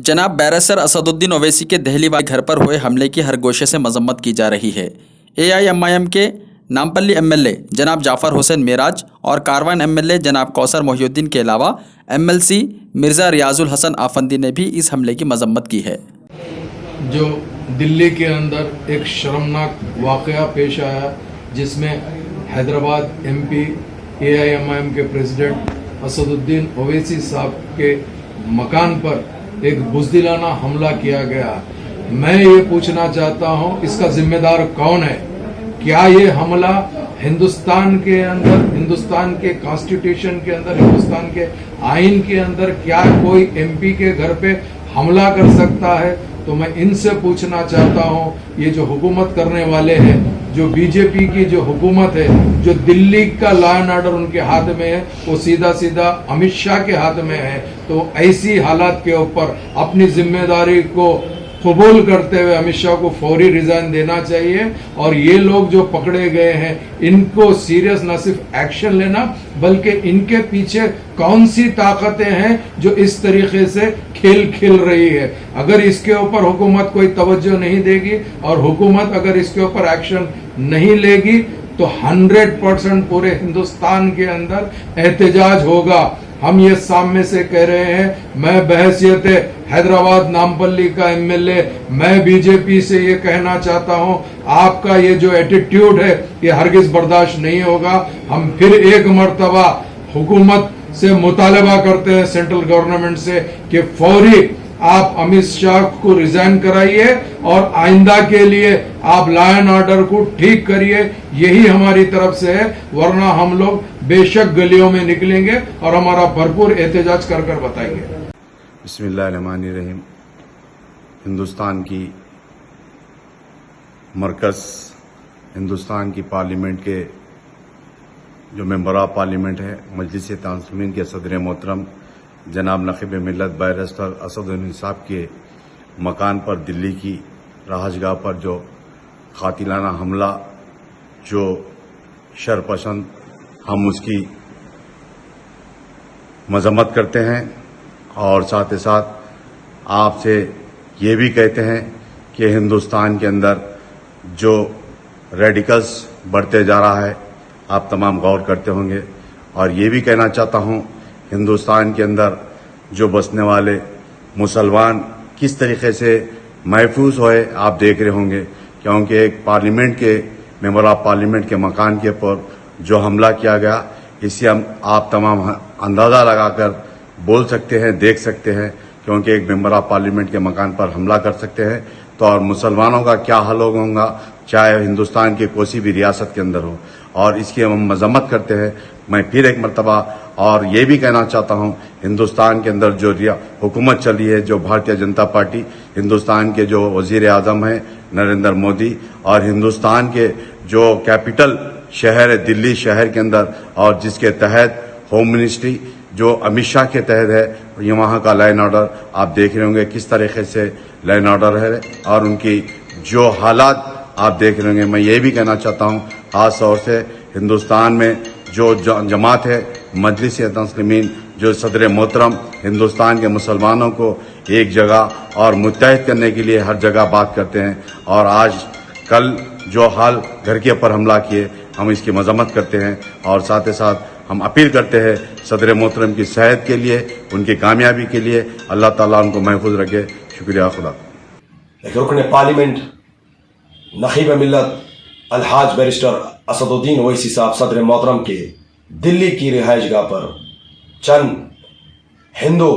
जनाब बैरिस्टर असदुद्दीन ओवैसी के दहली वाले घर पर हुए हमले की हर गोशे से मजम्मत की जा रही है। AIMIM के नामपल्ली MLA जनाब जाफ़र हुसैन मेराज और कारवान MLA जनाब कौसर मोहिउद्दीन के अलावा MLC मिर्ज़ा रियाजुल हसन आफंदी ने भी इस हमले की मजम्मत की है। जो दिल्ली के अंदर एक शर्मनाक वाक़या पेश आया जिसमें हैदराबाद MP AIMIM के प्रेसिडेंट असदुद्दीन ओवैसी साहब के मकान पर एक बुज़दिलाना हमला किया गया। मैं ये पूछना चाहता हूँ इसका जिम्मेदार कौन है? क्या ये हमला हिंदुस्तान के अंदर, हिंदुस्तान के कॉन्स्टिट्यूशन के अंदर, हिंदुस्तान के आइन के अंदर क्या कोई MP के घर पे हमला कर सकता है? तो मैं इनसे पूछना चाहता हूँ, ये जो हुकूमत करने वाले हैं, जो बीजेपी की जो हुकूमत है, जो दिल्ली का लॉ एंड ऑर्डर उनके हाथ में है, वो सीधा सीधा अमित शाह के हाथ में है। तो ऐसी हालात के ऊपर अपनी जिम्मेदारी को कबूल करते हुए अमित शाह को फौरी रिजाइन देना चाहिए और ये लोग जो पकड़े गए हैं इनको सीरियस न सिर्फ एक्शन लेना बल्कि इनके पीछे कौन सी ताकतें हैं जो इस तरीके से खेल खेल रही है। अगर इसके ऊपर हुकूमत कोई तवज्जो नहीं देगी और हुकूमत अगर इसके ऊपर एक्शन नहीं लेगी तो 100% पूरे हिंदुस्तान के अंदर एहतजाज होगा। हम ये सामने से कह रहे हैं, मैं बहैसियत हैदराबाद नामपल्ली का MLA मैं बीजेपी से ये कहना चाहता हूं, आपका ये जो एटीट्यूड है ये हरगिज बर्दाश्त नहीं होगा। हम फिर एक मर्तबा हुकूमत से मुतालबा करते हैं सेंट्रल गवर्नमेंट से कि फौरी आप अमित शाह को रिजाइन कराइए और आइंदा के लिए आप लॉ एंड ऑर्डर को ठीक करिए। यही हमारी तरफ से है, वरना हम लोग बेशक गलियों में निकलेंगे और हमारा भरपूर एहतजाज कर कर बताएंगे। बिस्मिल्लाहिर्रहमानिर्रहीम। हिंदुस्तान की मरकज़, हिंदुस्तान की पार्लियामेंट के जो मेंबर ऑफ पार्लियामेंट है, मजलिस तासमीन के सदर मोहतरम जनाब नखीब मिल्लत बैरिस्टर असदुद्दीन साहब के मकान पर दिल्ली की राहजगाह पर जो कातिलाना हमला, जो शरपसंद, हम उसकी मजम्मत करते हैं और साथ ही साथ आपसे ये भी कहते हैं कि हिंदुस्तान के अंदर जो रेडिकल्स बढ़ते जा रहा है आप तमाम गौर करते होंगे। और ये भी कहना चाहता हूँ, हिंदुस्तान के अंदर जो बसने वाले मुसलमान किस तरीके से महफूज होए आप देख रहे होंगे, क्योंकि एक पार्लियामेंट के मेंबर ऑफ पार्लियामेंट के मकान के ऊपर जो हमला किया गया, इससे हम आप तमाम अंदाज़ा लगाकर बोल सकते हैं, देख सकते हैं, क्योंकि एक मेंबर ऑफ पार्लियामेंट के मकान पर हमला कर सकते हैं तो और मुसलमानों का क्या हाल होगा, चाहे हिंदुस्तान की कोई भी रियासत के अंदर हो। और इसकी हम मजम्मत करते हैं। मैं फिर एक मरतबा और ये भी कहना चाहता हूँ, हिंदुस्तान के अंदर जो हुकूमत चली है, जो भारतीय जनता पार्टी, हिंदुस्तान के जो वजीर आज़म हैं नरेंद्र मोदी, और हिंदुस्तान के जो कैपिटल शहर है दिल्ली शहर के अंदर, और जिसके तहत होम मिनिस्ट्री जो अमित शाह के तहत है, ये वहाँ का लॉ एंड ऑर्डर आप देख रहे होंगे किस तरीके से लॉ एंड ऑर्डर है और उनकी जो हालात आप देख रहे होंगे। मैं ये भी कहना चाहता हूँ, खास तौर से हिंदुस्तान में जो जमात है मजलिस तासमीन, जो सदर मोहतरम हिंदुस्तान के मुसलमानों को एक जगह और मुत्तहद करने के लिए हर जगह बात करते हैं, और आज कल जो हाल घर के ऊपर हमला किए, हम इसकी मजम्मत करते हैं और साथ ही साथ हम अपील करते हैं सदर मोहतरम की सेहत के लिए, उनकी कामयाबी के लिए, अल्लाह ताला उनको महफूज रखे। शुक्रिया खुदा। रुकन पार्लियामेंट नखीब मिल्लत अलहाज बैरिस्टर असदुद्दीन ओवैसी साहब सदर मोहतरम के दिल्ली की रिहाइशगाह पर चंद हिंदू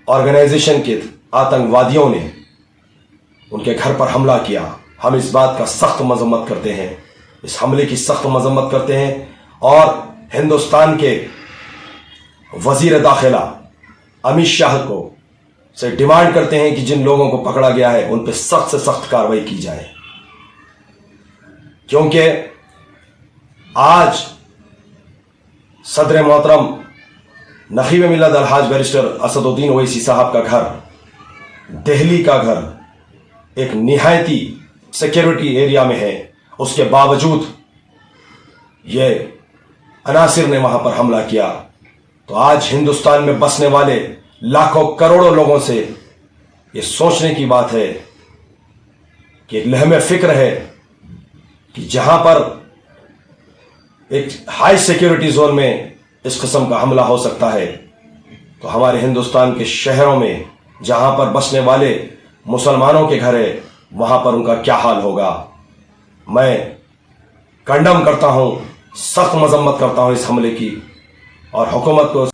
ऑर्गेनाइजेशन के आतंकवादियों ने उनके घर पर हमला किया। हम इस बात का सख्त मजम्मत करते हैं, इस हमले की सख्त मजम्मत करते हैं और हिंदुस्तान के वजीर दाखिला अमित शाह को से डिमांड करते हैं कि जिन लोगों को पकड़ा गया है उन पर सख्त से सख्त कार्रवाई की जाए, क्योंकि आज सदर मोहतरम नखीब मिल्लत अलहाज बैरिस्टर असदुद्दीन ओवैसी साहब का घर, दिल्ली का घर, एक निहायती सिक्योरिटी एरिया में है। उसके बावजूद ये अनासिर ने वहां पर हमला किया। तो आज हिंदुस्तान में बसने वाले लाखों करोड़ों लोगों से ये सोचने की बात है कि एक लहमे फिक्र है कि जहां पर एक हाई सिक्योरिटी जोन में इस किस्म का हमला हो सकता है, तो हमारे हिंदुस्तान के शहरों में जहां पर बसने वाले मुसलमानों के घर है, वहां पर उनका क्या हाल होगा। मैं कंडम करता हूं, सख्त मजम्मत करता हूं इस हमले की और हुकूमत को